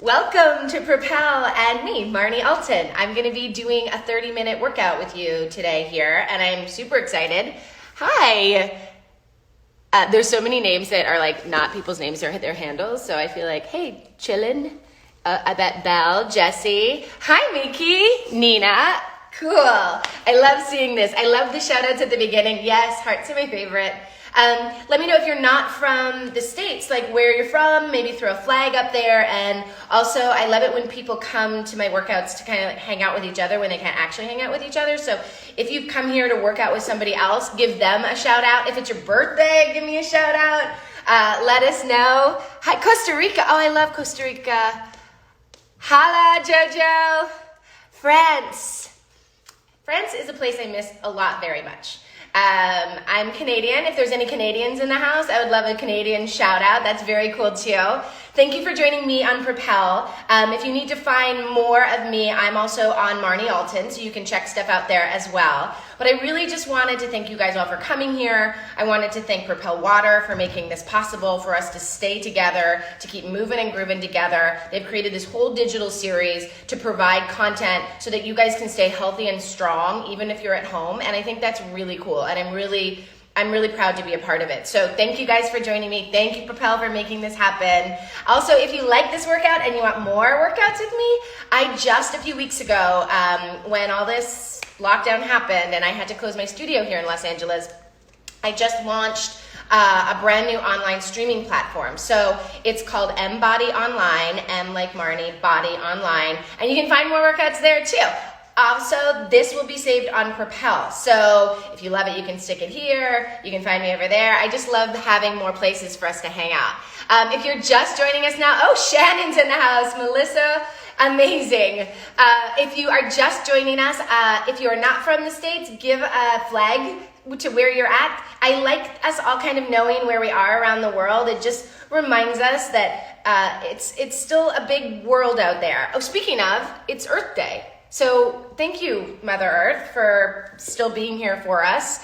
Welcome to Propel and me, Marnie Alton. I'm going to be doing a 30-minute workout with you today here, and I'm super excited. Hi. There's so many names that are like not people's names, they're their handles, so I feel like, hey, chillin'. I bet Belle, Jessie. Hi, Miki, Nina. Cool. I love seeing this. I love the shout outs at the beginning. Yes, hearts are my favorite. Let me know if you're not from the States, like where you're from, maybe throw a flag up there. And also, I love it when people come to my workouts to kind of like hang out with each other when they can't actually hang out with each other. So if you've come here to work out with somebody else, give them a shout out. If it's your birthday, give me a shout out. Let us know. Hi, Costa Rica. Oh, I love Costa Rica. Holla, Jojo. France. France is a place I miss a lot very much. I'm Canadian. If there's any Canadians in the house, I would love a Canadian shout out. That's very cool too. Thank you for joining me on Propel. If you need to find more of me, I'm also on Marnie Alton, so you can check stuff out there as well. But I really just wanted to thank you guys all for coming here. I wanted to thank Propel Water for making this possible for us to stay together, to keep moving and grooving together. They've created this whole digital series to provide content so that you guys can stay healthy and strong, even if you're at home. And I think that's really cool. And I'm really proud to be a part of it. So thank you guys for joining me. Thank you, Propel, for making this happen. Also, if you like this workout and you want more workouts with me, I just a few weeks ago, when all this lockdown happened and I had to close my studio here in Los Angeles, I just launched a brand new online streaming platform. So it's called M Body Online, M like Marnie, Body Online, and you can find more workouts there too. Also, this will be saved on Propel. So if you love it, you can stick it here. You can find me over there. I just love having more places for us to hang out. If you're just joining us now, oh, Shannon's in the house. Melissa, amazing. If you are just joining us, if you are not from the States, give a flag to where you're at. I like us all kind of knowing where we are around the world. It just reminds us that it's still a big world out there. Oh, speaking of, it's Earth Day. So thank you, Mother Earth, for still being here for us.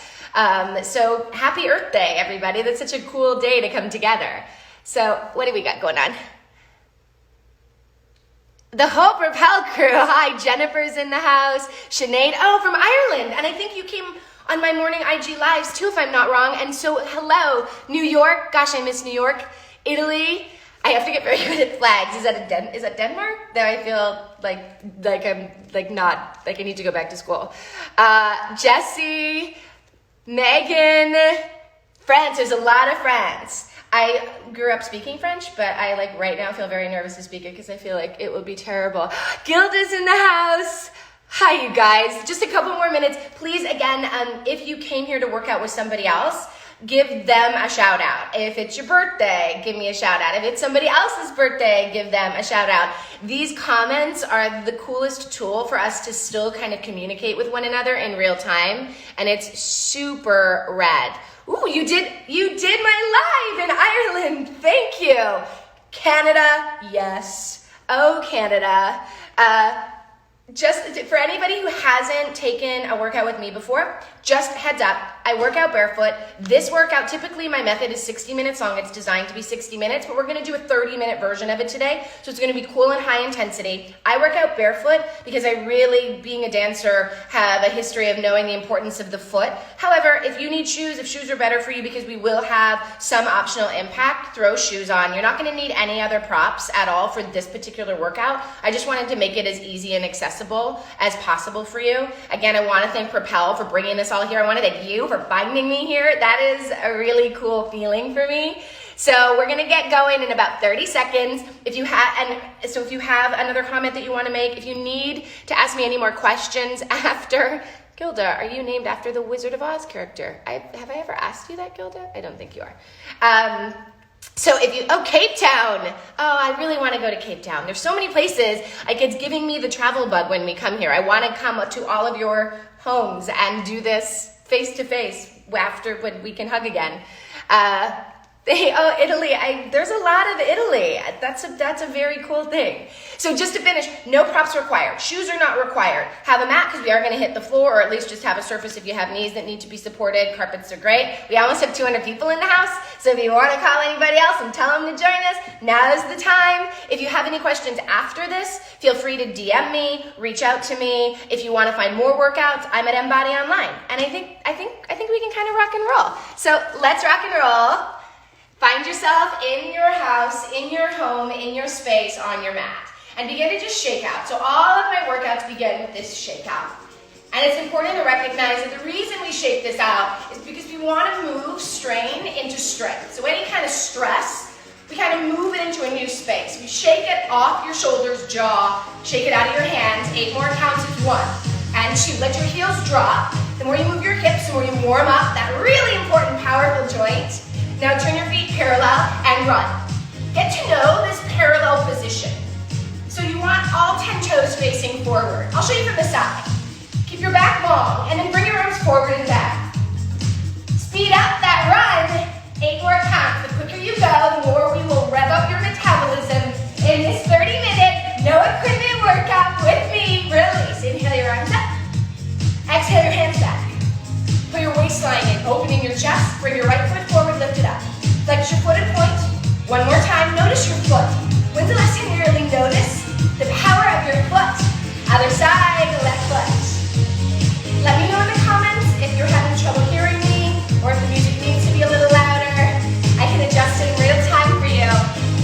So happy Earth Day, everybody. That's such a cool day to come together. So what do we got going on? The whole Propel crew. Hi, Jennifer's in the house. Sinead, oh, from Ireland. And I think you came on my morning IG lives too, if I'm not wrong. And so hello, New York. Gosh, I miss New York. Italy. I have to get very good at flags. Is that Denmark? That I feel like I'm not I need to go back to school. Jessie, Megan, France. There's a lot of France. I grew up speaking French, but I right now feel very nervous to speak it because I feel like it would be terrible. Gilda's in the house. Hi, you guys. Just a couple more minutes. Please, again, if you came here to work out with somebody else, give them a shout out. If it's your birthday, give me a shout out. If it's somebody else's birthday, give them a shout out. These comments are the coolest tool for us to still kind of communicate with one another in real time, and it's super rad. Ooh, you did my live in Ireland. Thank you. Canada, yes. Oh, Canada. Just for anybody who hasn't taken a workout with me before, just heads up, I work out barefoot. This workout, typically my method is 60 minutes long. It's designed to be 60 minutes, but we're gonna do a 30-minute version of it today. So it's gonna be cool and high intensity. I work out barefoot because I really, being a dancer, have a history of knowing the importance of the foot. However, if you need shoes, if shoes are better for you, because we will have some optional impact, throw shoes on. You're not gonna need any other props at all for this particular workout. I just wanted to make it as easy and accessible as possible for you. Again, I wanna thank Propel for bringing this all here. I wanna thank you for finding me here. That is a really cool feeling for me. So we're gonna get going in about 30 seconds. If you have another comment that you wanna make, if you need to ask me any more questions after, Gilda, are you named after the Wizard of Oz character? Have I ever asked you that, Gilda? I don't think you are. So Cape Town. Oh, I really want to go to Cape Town. There's so many places. Like, it's giving me the travel bug when we come here. I want to come to all of your homes and do this face to face after when we can hug again. Oh, Italy. There's a lot of Italy. That's a very cool thing. So just to finish, no props required. Shoes are not required. Have a mat because we are going to hit the floor, or at least just have a surface if you have knees that need to be supported. Carpets are great. We almost have 200 people in the house, so if you want to call anybody else and tell them to join us, now's the time. If you have any questions after this, feel free to DM me, reach out to me. If you want to find more workouts, I'm at Embody Online, and I think we can kind of rock and roll. So let's rock and roll. Find yourself in your house, in your home, in your space, on your mat, and begin to just shake out. So all of my workouts begin with this shake out. And it's important to recognize that the reason we shake this out is because we want to move strain into strength. So any kind of stress, we kind of move it into a new space. We shake it off your shoulders, jaw, shake it out of your hands. 8 more counts is 1 and 2. Let your heels drop. The more you move your hips, the more you warm up that really important powerful joint. Now turn your feet parallel and run. Get to know this parallel position. So you want all 10 toes facing forward. I'll show you from the side. Keep your back long and then bring your arms forward and back. Speed up that run. 8 more counts. The quicker you go, the more we will rev up your metabolism in this 30-minute no equipment workout with me. Release. Inhale your arms up. Exhale your hands back. Put your waistline in, opening your chest. Bring your right foot forward, lift it up. Flex your foot and point. One more time, notice your foot. When's the last time you really noticed the power of your foot? Other side, left foot. Let me know in the comments if you're having trouble hearing me or if the music needs to be a little louder. I can adjust it in real time for you.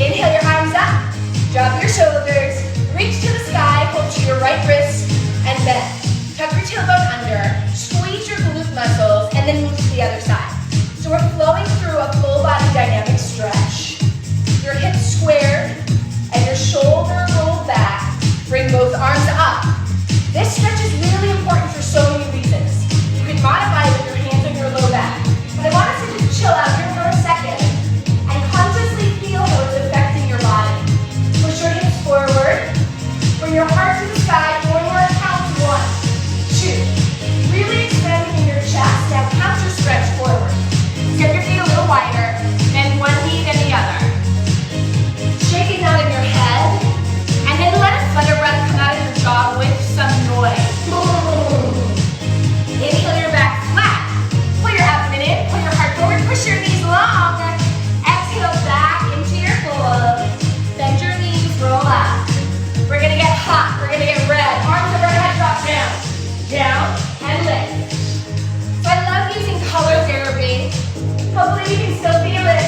Inhale your arms up, drop your shoulders, reach to the sky, hold to your right wrist, and bend. Tuck your tailbone under, squeeze your glute muscles, and then move to the other side. So we're flowing through a full body dynamic stretch. Your hips squared, and your shoulder rolled back. Bring both arms up. This stretch is really important for so many reasons. You can modify it with your hands on your low back. But I want us to just chill out here for a second and consciously feel how it's affecting your body. Push your hips forward. Bring your heart to the sky. 4 more counts. 1, 2. Really expanding in your chest. Now counter stretch forward. Step your feet a little wider. Bend one knee then the other. Shake it out in your head. And then let a flutter breath come out of your jaw with some noise. Inhale your back flat. Pull your abdomen in. Pull your heart forward. Push your knees long. Exhale back into your fold. Bend your knees. Roll up. We're going to get hot. We're going to get red. Arms overhead. Drop down. Down and lift. So I love using color therapy. Hopefully you can still feel it.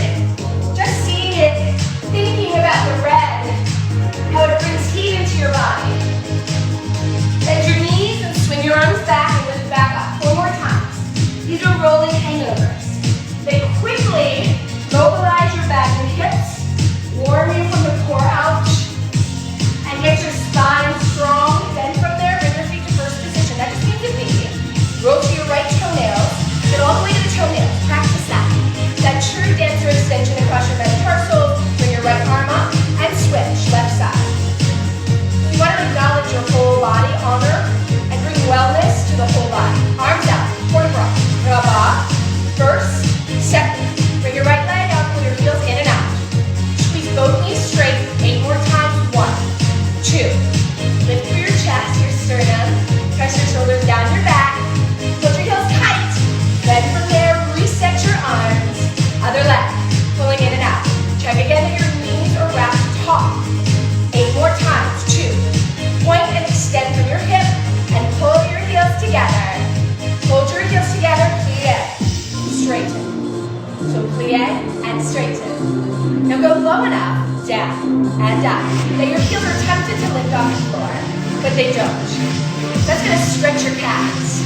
Just seeing it, thinking about the red, how it brings heat into your body. Bend your knees and swing your arms back and lift back up. 4 more times. These are rolling hangovers. They quickly mobilize your back and hips, warm you from the core out, and get your spine strong. Then from there, bring your feet to first position. That just means a V. Roll to your right toenails. Get all the way to the toenails. Practice that. That true dancer extension across your metatarsals. Bring your right arm up and switch left side. You want to acknowledge your whole body, honor, and bring wellness to the whole body. Arms out, forward, rub off. First, second. Bring your right leg out, pull your heels in and out. Squeeze both knees straight. 8 more times. 1, 2. Lift through your chest, your sternum. Press your shoulders down your back. Hold your heels tight. Then from there, reset your arms. Other leg, pulling in and out. Check again that your knees are wrapped taut. 8 more times. 2. Point and extend from your hip and pull your heels together. Hold your heels together, plie, straighten. So plie and straighten. Now go low enough, down and up, that your heels are tempted to lift off the floor, but they don't. That's going to stretch your calves.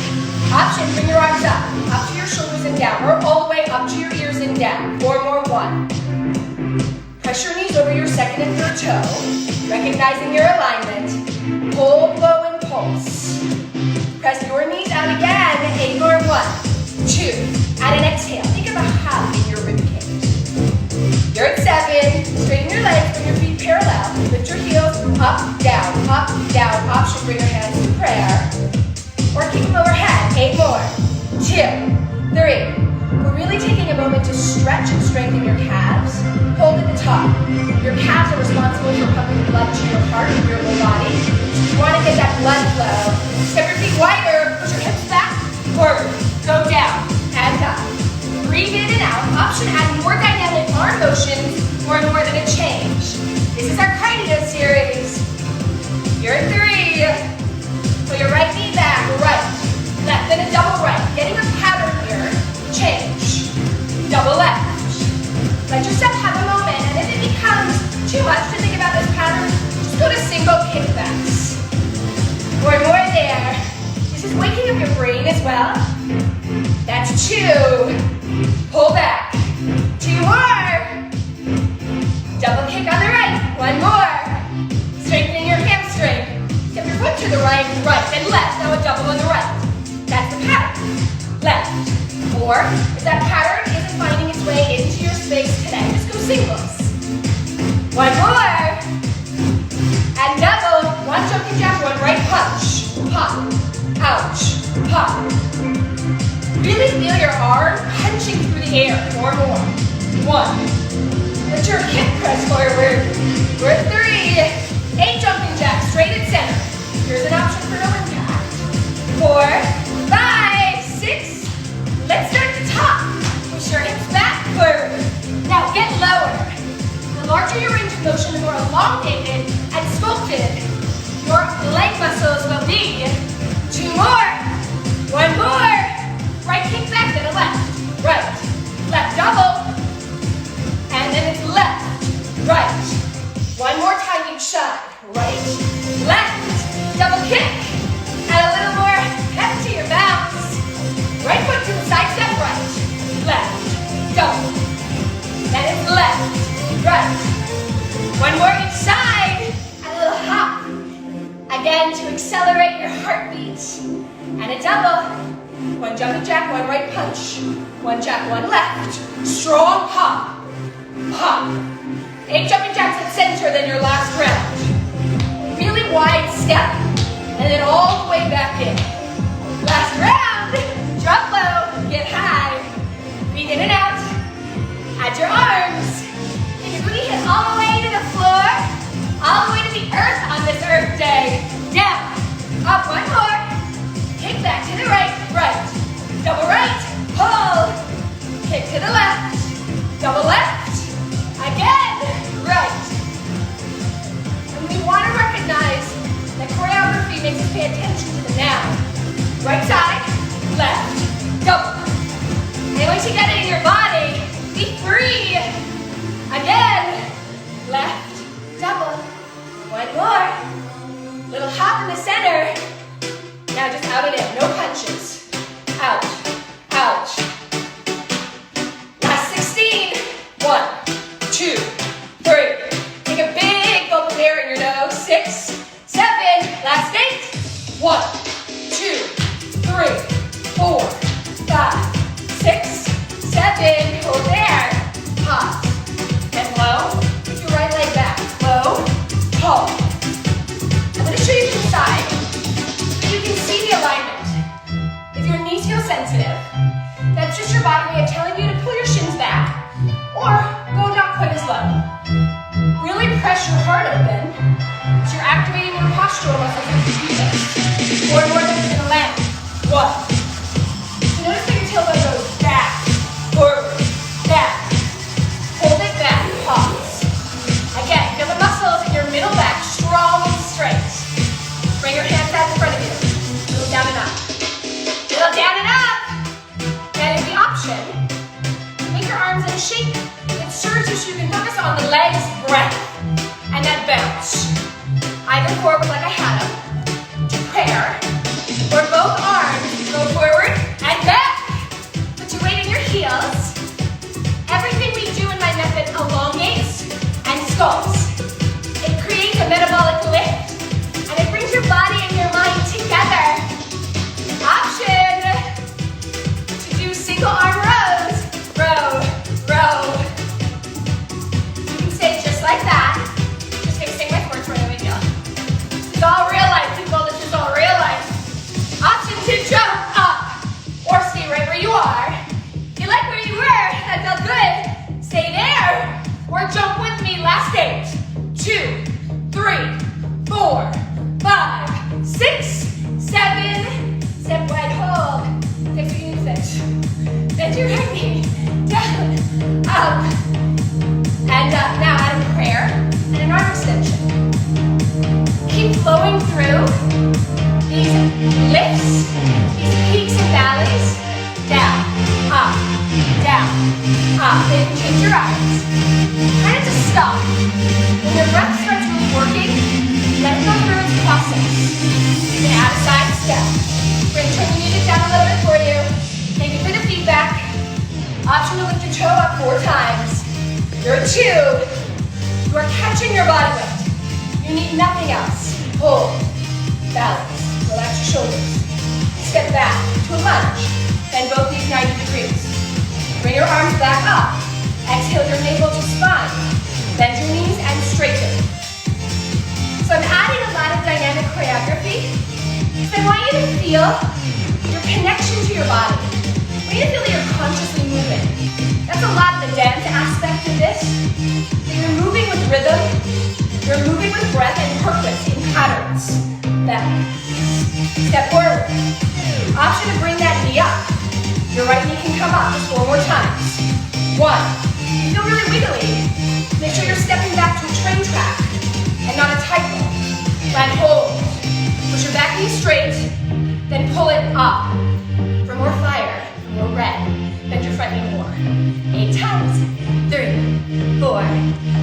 Option, bring your arms up to your shoulders and down, or all the way up to your ears and down. 4 more. 1. Press your knees over your second and third toe, recognizing your alignment. Hold low and pulse. Press your knees out again. 8 more. 1, 2. Add an exhale. Think of a hug in your ribcage. You're at 7. Straighten your legs, bring your feet parallel. Lift your heels up, down, Option, bring your hands to prayer. Or keep them overhead. 8 more. 2, 3. We're really taking a moment to stretch and strengthen your calves. Hold at the top. Your calves are responsible for pumping blood to your heart and your whole body. You want to get that blood flow. Step your feet wider. Push your hips back, forward. Go down and up. Breathe in and out. Option add more dynamic arm motions or more than a change. This is our cardio series. You're at 3. Put your right knee back, right, left, then a double right. Getting a pattern here. Change. Double left. Let yourself have a moment, and if it becomes too much to think about this pattern, just go to single kickbacks. Or more there. This is waking up your brain as well. That's 2. Pull back. 2 more. Double kick on the right. 1 more. Strengthening your hamstring. Step your foot to the right, then left. Now a double on the right. That's the pattern. Left. Or if that pattern isn't finding its way into your space today, just go singles. 1 more. And double. 1 jumping jack, 1 right punch. Pop. Ouch. Pop. Really feel your arm punching through the air. 4 more. 1. Let your hip press forward. We're at 3. 8 jumping jacks, straight at center. Here's an option for no impact. 4, 5, 6. Let's start at the top. Push your hips back, forward. Now get lower. The larger your range of motion, the more elongated and sculpted your leg muscles will be. 2 more. 1 more. Right kick back, then a left. Right. Left double. And then it's left. Right. 1 more time each side. Right. Left. Double kick. Add a little more pep to your bounce. Right foot to the side step, right. Left. Double. Then it's left. Right. 1 more each side. Add a little hop. Again to accelerate your heartbeat. And a double. 1 jumping jack, 1 right punch. 1 jack, 1 left. Strong hop. Hop. 8 jumping jacks at center, then your last round. Really wide step. And then all the way back in. Last round. Drop low. Get high. Breathe in and out. Add your arms. Take your booty hit all the way to the floor. All the way to the earth on this Earth Day. Down. Up 1 more. Kick back to the right. Right. Double right. Pull. Kick to the left. Double left. Again. Right. And we want to recognize that choreography makes us pay attention to the now. Right side. Left. Double. And once you get it in your body, be free. Again. Left. Double. 1 more. Little hop in the center. Now just out and in. No punches. Out. Ouch. Last 16. 1, 2, 3. Take a big gulp of air in your nose. 6, 7. Last 8. 1, 2, 3, 4, 5, 6, 7. Hold there. Pause. And low. Take your right leg back. Low. Tall. I'm going to show you to the side. You can see the alignment. If your knees feel sensitive, that's just your body way of telling you to pull your shins back or go not quite as low. Really press your heart open so you're activating your postural muscles as you do this. Or more than it's going to land. 1. So notice that your tailbone goes back, forward, back. Hold it back, pause. Again, feel the muscles in your middle back strong and straight. Bring your hands out in front of you. Little down and up. Little down and up. And if the option, make your arms in a shape that serves you so you can focus on the legs, breath, and that bounce. Either forward like I had them, to prayer, or both arms go forward and back. Put your weight in your heels. Everything we do in my method elongates and sculpts. It creates a metabolic lift. And it brings your body and your mind together. Option to do single arm rows. Row, row. You can say it just like that. Just fixing my words for no big deal. It's all real life, people. This is all real life. 2, 3, 4, 5, 6, 7. Step wide, hold. Fix what you need to fix. Bend your right knee, down, up, and up. Now add a prayer and an arm extension. Keep flowing through these lifts, these peaks and valleys. Down, up, down, up. Then you can change your eyes. Kind of just stop. When your breath starts really working, let it go through its process. You can add a side step. We're going to turn the music down a little bit for you. Thank you for the feedback. Option to lift your toe up 4 times. You're 2. You are catching your body weight. You need nothing else. Hold, balance, relax your shoulders. Step back to a lunge. Bend both knees 90 degrees. Bring your arms back up. Exhale your navel to spine. Bend your knees and straighten. So I'm adding a lot of dynamic choreography because I want you to feel your connection to your body. I want you to feel that you're consciously moving. That's a lot of the dance aspect of this. That you're moving with rhythm, you're moving with breath and purpose in patterns. Back. Step forward. Option to bring that knee up. Your right knee can come up just 4 more times. 1. You feel really wiggly. Make sure you're stepping back to a train track and not a tightrope. Land hold. Push your back knee straight, then pull it up. For more fire, for more red, bend your front knee more. 8 times. 3, 4,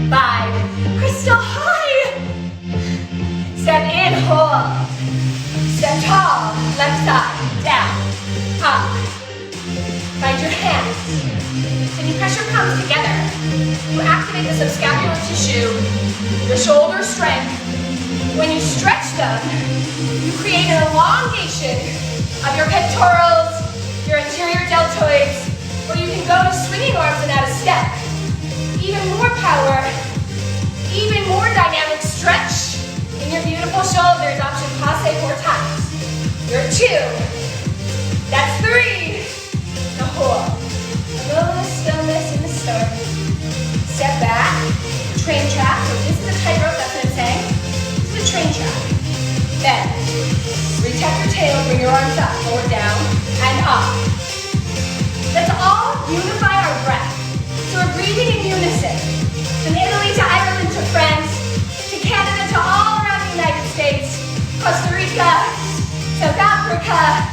5. Crystal high. Step in, hold. Step tall, left side, down, up. Find your hands. When you press your palms together, you activate the subscapular tissue, your shoulder strength. When you stretch them, you create an elongation of your pectorals, your anterior deltoids, where you can go to swinging arms and add a step. Even more power, even more dynamic stretch in your beautiful shoulders. Option passe 4 times. You're 2. That's 3. Now hold. A little bit of stillness in the start. Step back. Train track. So this is a tightrope, that's what I'm saying. This is a train track. Then, retap your tail, bring your arms up, forward, down, and up. Let's all unify our breath. So we're breathing in unison. From Italy to Ireland to France, to Canada to all around the United States, Costa Rica, South Africa.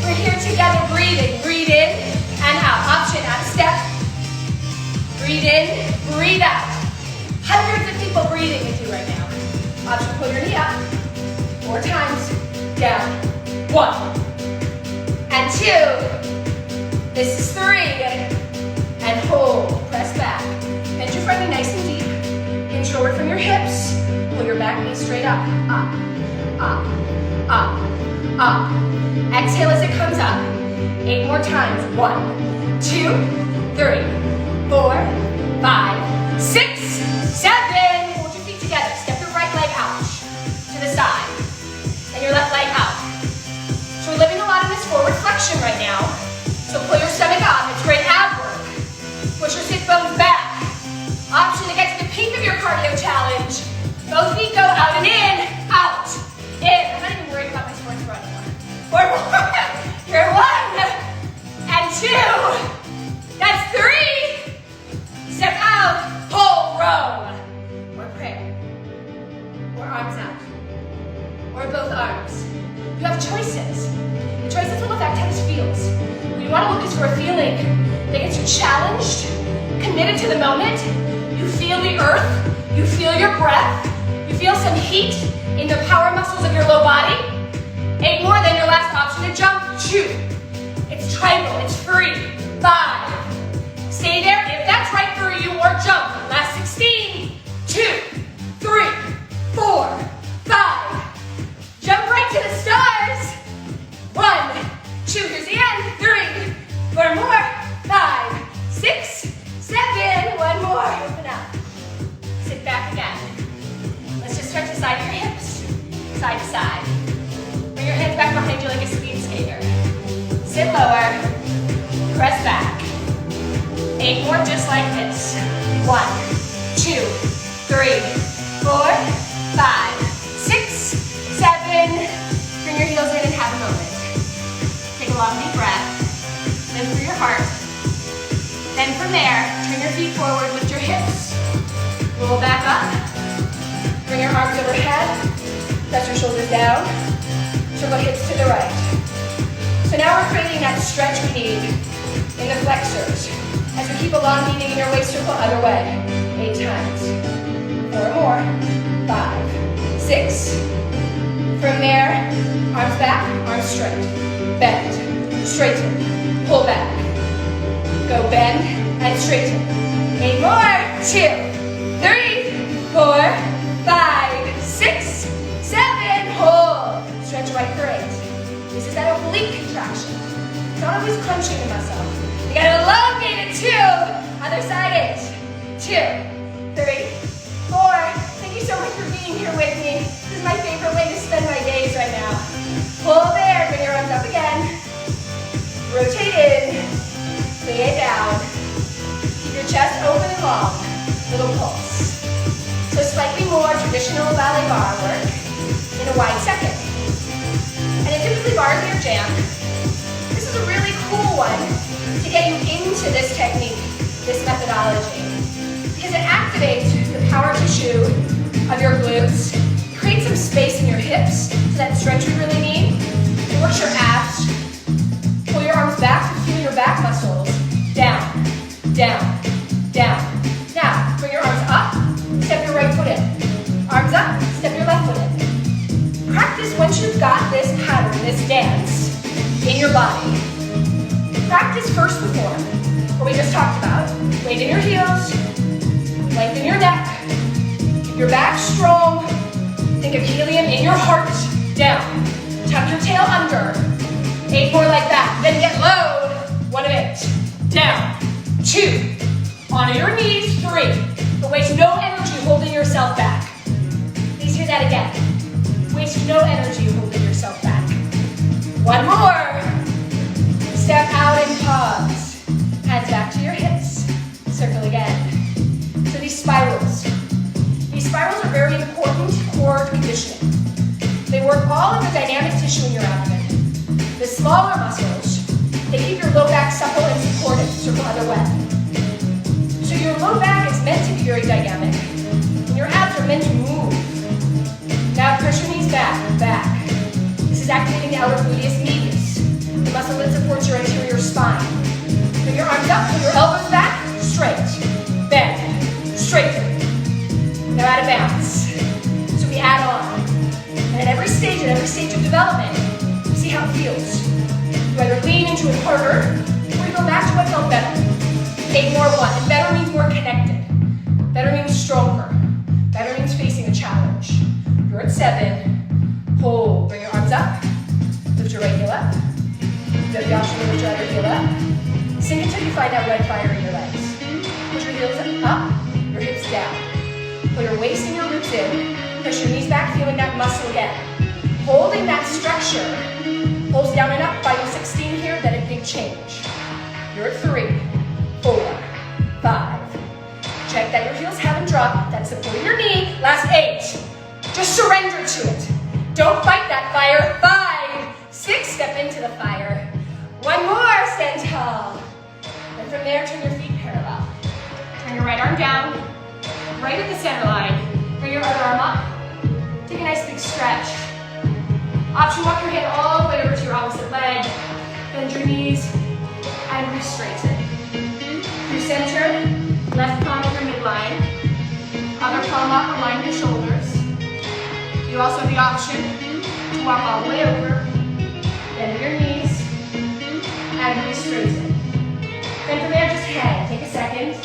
We're here together breathing. Breathe in and out. Option, add a step. Breathe in, breathe out. Hundreds of people breathing with you right now. Option, pull your knee up. 4 times. Down. 1. And 2. This is 3. And hold. Press back. Bend your front knee nice and deep. Hinge forward from your hips. Pull your back knee straight up. Up. Up. Up. Up. Exhale as it comes up. 8 more times. 1, 2, 3, 4, 5, 6, 7. Hold your feet together. Step your right leg out to the side. And your left leg out. So we're living a lot in this forward flexion right now. So pull your stomach up. It's great ab work. Push your sit bones back. Option to get to the peak of your cardio challenge. Both feet go out and in. Out. In. I'm not even worried about my sports bra anymore. 4 more. You're 1 and 2. That's 3. Step out. Whole row. Or prayer. Or arms out. Or both arms. You have choices. The choices will affect how this feels. What you want to look is for a feeling that gets you challenged, committed to the moment. You feel the earth. You feel your breath. You feel some heat in the power muscles of your low body. 8 more, then your last option to jump. 2. It's tribal, it's free. 5. Stay there if that's right for you, or jump. Last 16. 2, 3, 4, 5. Jump right to the stars. 1, 2, here's the end. 3, 4 more. 5, 6, 7. 1 more. Open up. Sit back again. Let's just stretch the side of your hips. Side to side. Bring your hands back behind you like a speed skater. Sit lower. Press back. 8 more just like this. 1, 2, 3, 4, 4, 5, 6, 7. Bring your heels in and have a moment. Take a long deep breath. Lift through your heart. Then from there, turn your feet forward, lift your hips. Roll back up. Bring your arms overhead. Press your shoulders down. Circle hips to the right. So now we're creating that stretch we need in the flexors as we keep elongating in your waist circle other way. 8 times. 4 more. 5, 6. From there, arms back, arms straight. Bend, straighten, pull back. Go bend and straighten. 8 more. 2, 3, 4, 5, 6, 7. Hold. Stretch right for 8. This is that oblique contraction. It's not always crunching the muscle. You gotta elongate it too. Other side 8, 2, 3, 4. Thank you so much for being here with me. This is my favorite way to spend my days right now. Pull there, bring your arms up again. Rotate in, lay it down. Keep your chest open and long. Little pulse. So slightly more traditional ballet bar work in a wide second. And it typically bars your jam. This is a really cool one to get you into this technique, this methodology. Because it activates the power tissue of your glutes, creates some space in your hips, so that stretch we really need. It works your abs. Pull your arms back to feel your back muscles. Down, down, down. Now, bring your arms up, step your right foot in. Arms up, step your left foot in. Practice once you've got this pattern, this dance in your body. Practice first the form, what we just talked about. Weight in your heels, lengthen your neck, keep your back strong. Think of helium in your heart, down. Tuck your tail under. 8 more like that. Then get low. 1 of 8. Down. 2. Onto your knees. 3. But waste no energy holding yourself back. Please hear that again. Waste no energy holding yourself back. 1 more. Step out and pause. Hands back to your hips. Circle again. So these spirals. These spirals are very important core conditioning. They work all of the dynamic tissue in your abdomen. The smaller muscles, they keep your low back supple and supported. Circle other way. So your low back is meant to be very dynamic. And your abs are meant to move. Now press your knees back, back. This is activating the outer gluteus medius, the muscle that supports your anterior spine. Bring your arms up, pull your elbows back, straight. Bend, straighten. Now out of bounds. So we add on. And at every stage of development, we see how it feels. You either lean into it harder, or you go back to what felt better. 8 more 1. And better means more connected. Better means stronger. Better means facing a challenge. You're at 7. Hold. Bring your arms up. Lift your right heel up. Lift your other heel up. Sink until you find that red fire in your legs. Push your heels up, your hips down. Pull your waist and your glutes in. Push your knees back, feeling that muscle again. Holding that structure. Pulls down and up. Final 16 here, then a big change. You're at 3, 4, 5. Check that your heels haven't dropped. That's supporting your knee. Last 8. Just surrender to it. Don't fight that fire. 5, 6, step into the fire. 1 more, stand tall. And from there, turn your feet parallel. Turn your right arm down, right at the center line. Bring your other arm up. Take a nice big stretch. Option, walk your hand all the way over to your opposite leg. Bend your knees and re-straighten. Through center, left palm over midline. Other palm up, align your shoulders. You also have the option to walk all the way over, bend your knees, and re-straighten. Then from there, just hang. Take a second.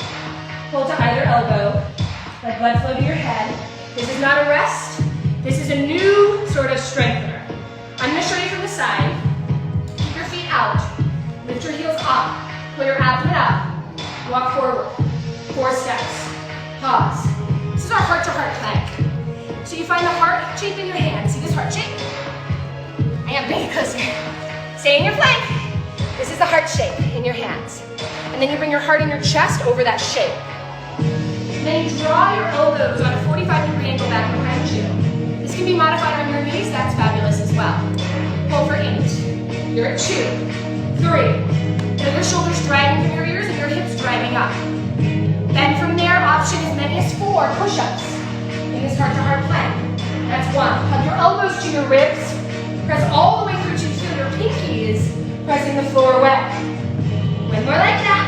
Pull to either elbow. Let blood flow to your head. This is not a rest. This is a new sort of strengthener. I'm going to show you from the side. Keep your feet out. Lift your heels up. Pull your abdomen up. Walk forward. 4 steps. Pause. This is our heart-to-heart plank. So you find the heart shape in your hand. See this heart shape? I am bringing it closer. Stay in your plank. This is the heart shape in your hands. And then you bring your heart and your chest over that shape. And then you draw your elbows on a 45-degree angle back behind you. This can be modified on your knees, that's fabulous as well. Hold for 8. You're at 2, 3. Feel your shoulders dragging from your ears and your hips driving up. Then from there, option as many as 4 push-ups in this heart-to-heart plank. That's 1. Hug your elbows to your ribs. Press all the way through to feel your pinkies pressing the floor away. 1 more like that.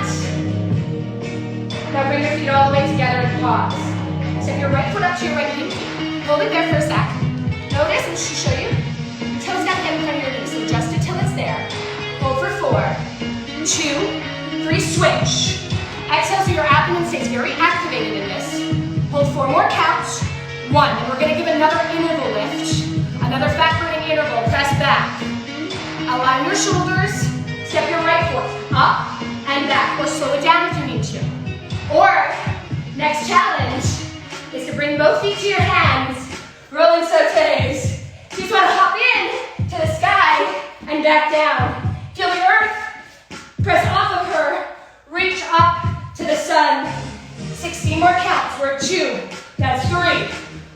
Now bring your feet all the way together and pause. Step your right foot up to your right knee. Hold it there for a sec. Notice, and show you, your toes got to get in front of your knee, so adjust it till it's there. Hold for 4, 2, 3, switch. Exhale so your abdomen stays very activated in this. Hold 4 more counts. 1, and we're going to give another interval lift. Another fat-burning interval, press back. Align your shoulders, step your right foot up and back, or slow it down if you need to. Or, next challenge is to bring both feet to your hands, rolling sautés. You just want to hop in to the sky and back down. Feel the earth, press off of her, reach up to the sun. 16 more counts, we're at 2, that's 3,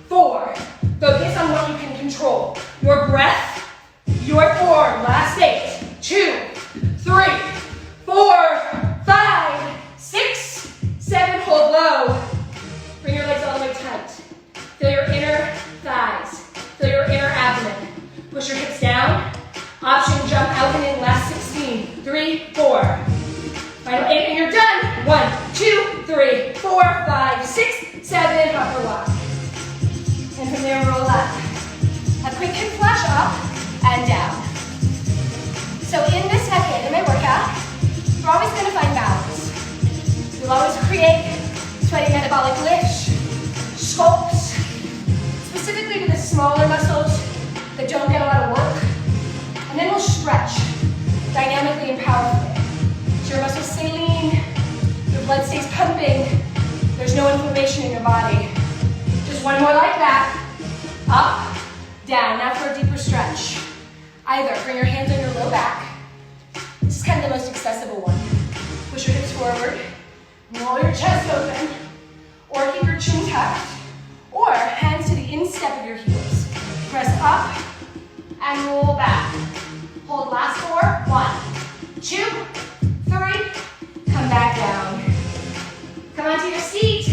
4. Focus on what you can control. Your breath, your form. Last 8, 2, 3, 4, 5, 6, 7. Hold low. Bring your legs all the way tight. Feel your inner thighs. Feel your inner abdomen. Push your hips down. Option jump out and in. Last 16, 3, 4. Final 8 and you're done. 1, 2, 3, 4, 5, 6, 7. Upper walk. And from there, roll up. A quick hip flush up and down. So in this method, in my workout, we're always going to find balance. We'll always create sweaty metabolic lifts, sculpts, specifically to the smaller muscles that don't get a lot of work. And then we'll stretch dynamically and powerfully. So your muscles stay lean, your blood stays pumping, there's no inflammation in your body. Just 1 more like that. Up, down. Now for a deeper stretch. Either bring your hands on your low back. This is kind of the most accessible one. Push your hips forward. Roll your chest open. Or keep your chin tucked. Or hands to the instep of your heels. Press up and roll back. Hold last 4. 1, 2, 3. Come back down. Come onto your seat.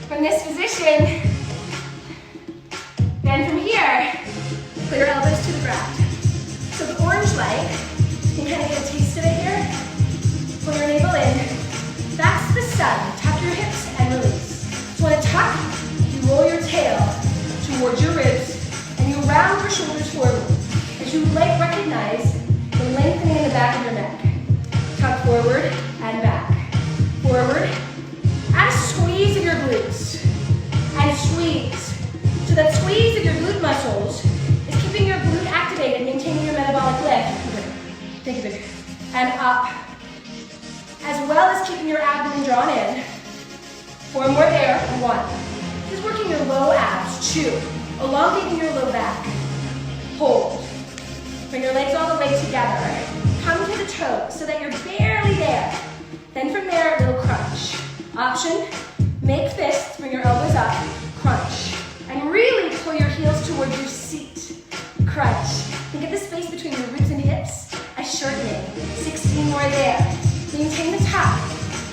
From this position, then from here, put your elbows to the ground. So the orange leg, you can kind of get a taste of it here. Pull your navel in. That's the sun. Tuck your hips and release. So when I tuck, you roll your tail towards your ribs and you round your shoulders forward. As you recognize the lengthening in the back of your neck. Tuck forward and back. Forward. Add a squeeze of your glutes. And squeeze. So that squeeze of your glute muscles is keeping your glute activated, maintaining your metabolic lift. Think of it. And up. As well as keeping your abdomen drawn in. 4 more there. 1. This is working your low abs. 2. Elongating your low back. Hold. Bring your legs all the way together. Come to the toes so that you're barely there. Then from there, a little crunch. Option, make fists, bring your elbows up, crunch. And really pull your heels towards your seat. Crunch. Think of the space between your ribs and hips as shortening. 16 more there. Maintain the tuck.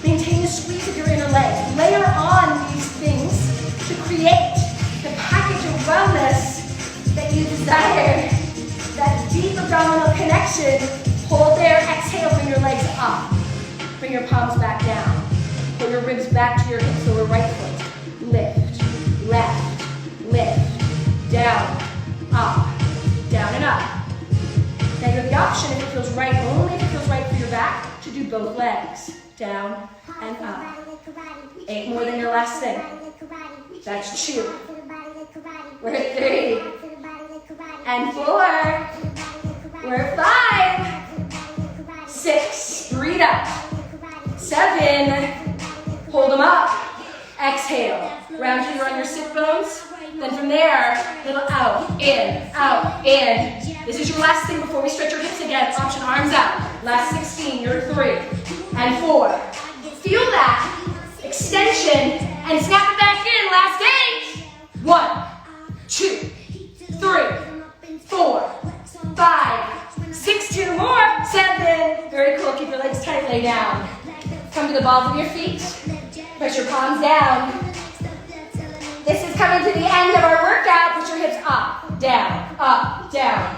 Maintain the squeeze of your inner legs. Layer on these things to create the package of wellness that you desire. That deep abdominal connection. Hold there, exhale, bring your legs up. Bring your palms back down. Pull your ribs back to your hips, lower right foot. Lift, left, lift, down, up, down and up. Now you have the option, if it feels right, only if it feels right for your back, to do both legs. Down and up. 8 more than your last thing. That's 2. We're at 3. And 4. We're at 5. 6. Breathe up. 7. Hold them up. Exhale. Round till you're on your sit bones. Then from there, little out, in, out, in. This is your last thing before we stretch your hips again. Option arms out. Last 16, you're 3 and 4. Feel that extension And snap it back in, last 8. 1, 2, 3, 4, 5, 6, 2 more, 7. Very cool, keep your legs tight, lay down. Come to the balls of your feet, press your palms down. This is coming to the end of our workout. Put your hips up, down, up, down.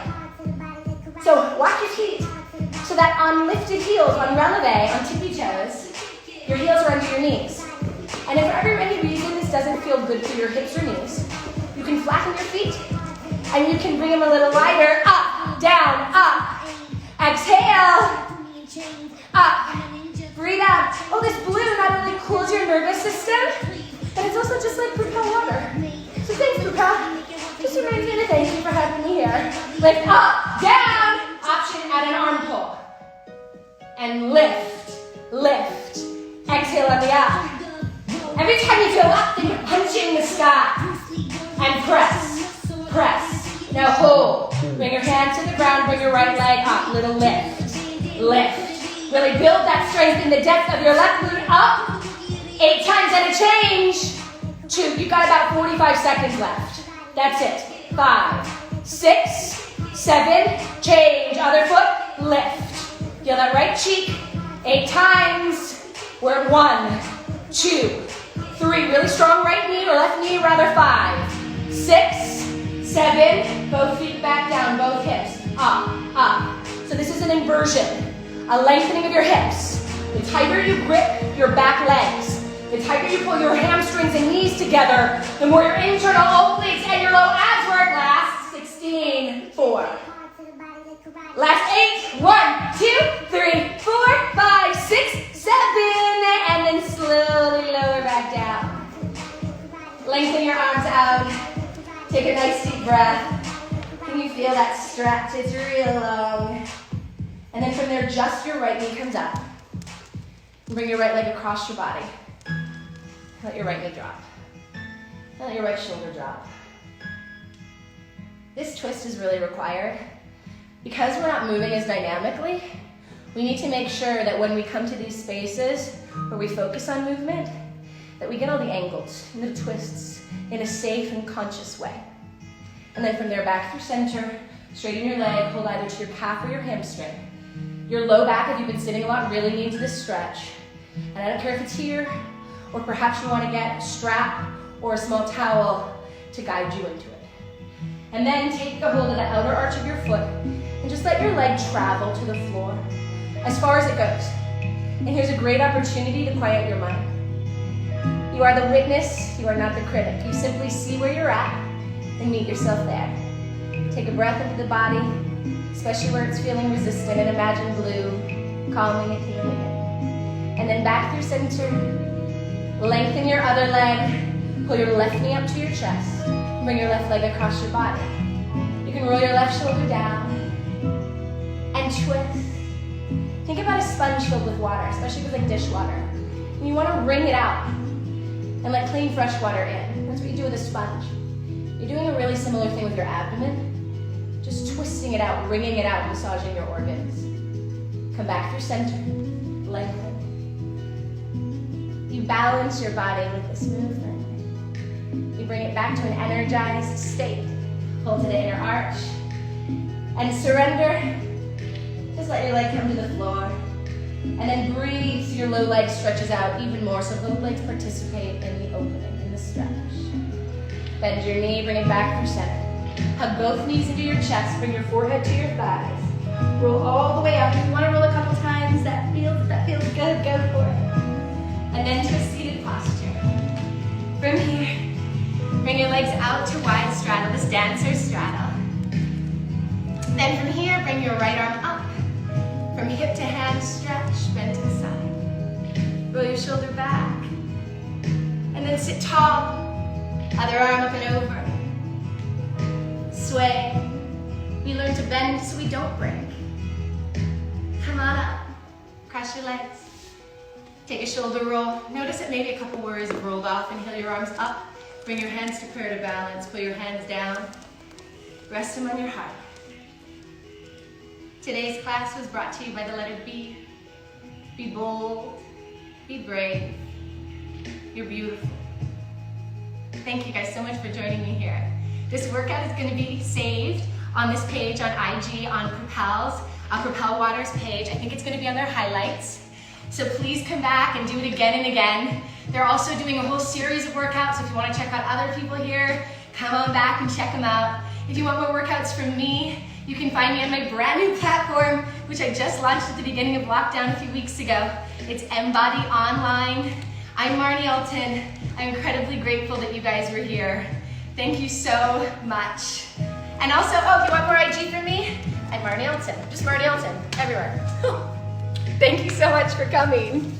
So watch your feet. So that on lifted heels, on releve, on tippy toes, your heels are under your knees. And if for any reason this doesn't feel good for your hips or knees, you can flatten your feet and you can bring them a little wider. Up, down, up. Exhale. Up. Breathe out. Oh, this blue not only cools your nervous system, but it's also just like Propel water. So thanks, Propel. Just reminds me to thank you for having me here. Lift up, down. Option, add an arm pull. And lift, lift. Exhale on the up. Every time you go up, think of punching the sky. And press, press. Now hold. Bring your hand to the ground, bring your right leg up. Little lift, lift. Really build that strength in the depth of your left glute up. 8 times and a change. 2, you've got about 45 seconds left. That's it. 5, 6, 7, change. Other foot, lift. Feel that right cheek. 8 times. We're at 1, 2, 3. Really strong right knee or left knee, rather. 5, 6, 7. Both feet back down, both hips. Up, up. So this is an inversion. A lengthening of your hips. The tighter you grip your back legs, the tighter you pull your hamstrings and knees together, the more your internal obliques and your low abs work. Last 16, 4. Last 8, 1, 2, 3, 4, 5, 6, 7. And then slowly lower back down. Lengthen your arms out. Take a nice deep breath. Can you feel that stretch? It's real long. And then from there, just your right knee comes up. Bring your right leg across your body. Let your right knee drop. Let your right shoulder drop. This twist is really required. Because we're not moving as dynamically, we need to make sure that when we come to these spaces where we focus on movement, that we get all the angles and the twists in a safe and conscious way. And then from there, back through center, straighten your leg, hold either to your calf or your hamstring. Your low back, if you've been sitting a lot, really needs this stretch. And I don't care if it's here, or perhaps you want to get a strap or a small towel to guide you into it. And then take a hold of the outer arch of your foot and just let your leg travel to the floor as far as it goes. And here's a great opportunity to quiet your mind. You are the witness, you are not the critic. You simply see where you're at and meet yourself there. Take a breath into the body, especially where it's feeling resistant, and imagine blue, calming and healing it. And then back through center, lengthen your other leg, pull your left knee up to your chest, bring your left leg across your body. You can roll your left shoulder down and twist. Think about a sponge filled with water, especially with like dishwater. And you want to wring it out and let clean fresh water in. That's what you do with a sponge. You're doing a really similar thing with your abdomen. Just twisting it out, wringing it out, massaging your organs. Come back through center, lengthen. You balance your body with this movement. You bring it back to an energized state. Hold to the inner arch. And surrender. Just let your leg come to the floor. And then breathe so your low leg stretches out even more, so both legs participate in the opening, in the stretch. Bend your knee, bring it back through center. Hug both knees into your chest, bring your forehead to your thighs. Roll all the way up. If you want to roll a couple times, that feels good, go for it. And then to a seated posture. From here, bring your legs out to wide straddle, this dancer straddle. Then from here, bring your right arm up. From hip to hand, stretch, bend to the side. Roll your shoulder back. And then sit tall. Other arm up and over. Sway. We learn to bend so we don't break. Come on up. Cross your legs. Take a shoulder roll. Notice that maybe a couple worries have rolled off. Inhale your arms up. Bring your hands to prayer to balance. Pull your hands down. Rest them on your heart. Today's class was brought to you by the letter B. Be bold. Be brave. You're beautiful. Thank you guys so much for joining me here. This workout is going to be saved on this page on IG, on Propel Water's page. I think it's going to be on their highlights. So please come back and do it again and again. They're also doing a whole series of workouts, so if you want to check out other people here, come on back and check them out. If you want more workouts from me, you can find me on my brand new platform, which I just launched at the beginning of lockdown a few weeks ago. It's Embody Online. I'm Marnie Alton. I'm incredibly grateful that you guys were here. Thank you so much. And also, if you want more IG from me, I'm Marnie Alton. Just Marnie Alton, everywhere. Thank you so much for coming.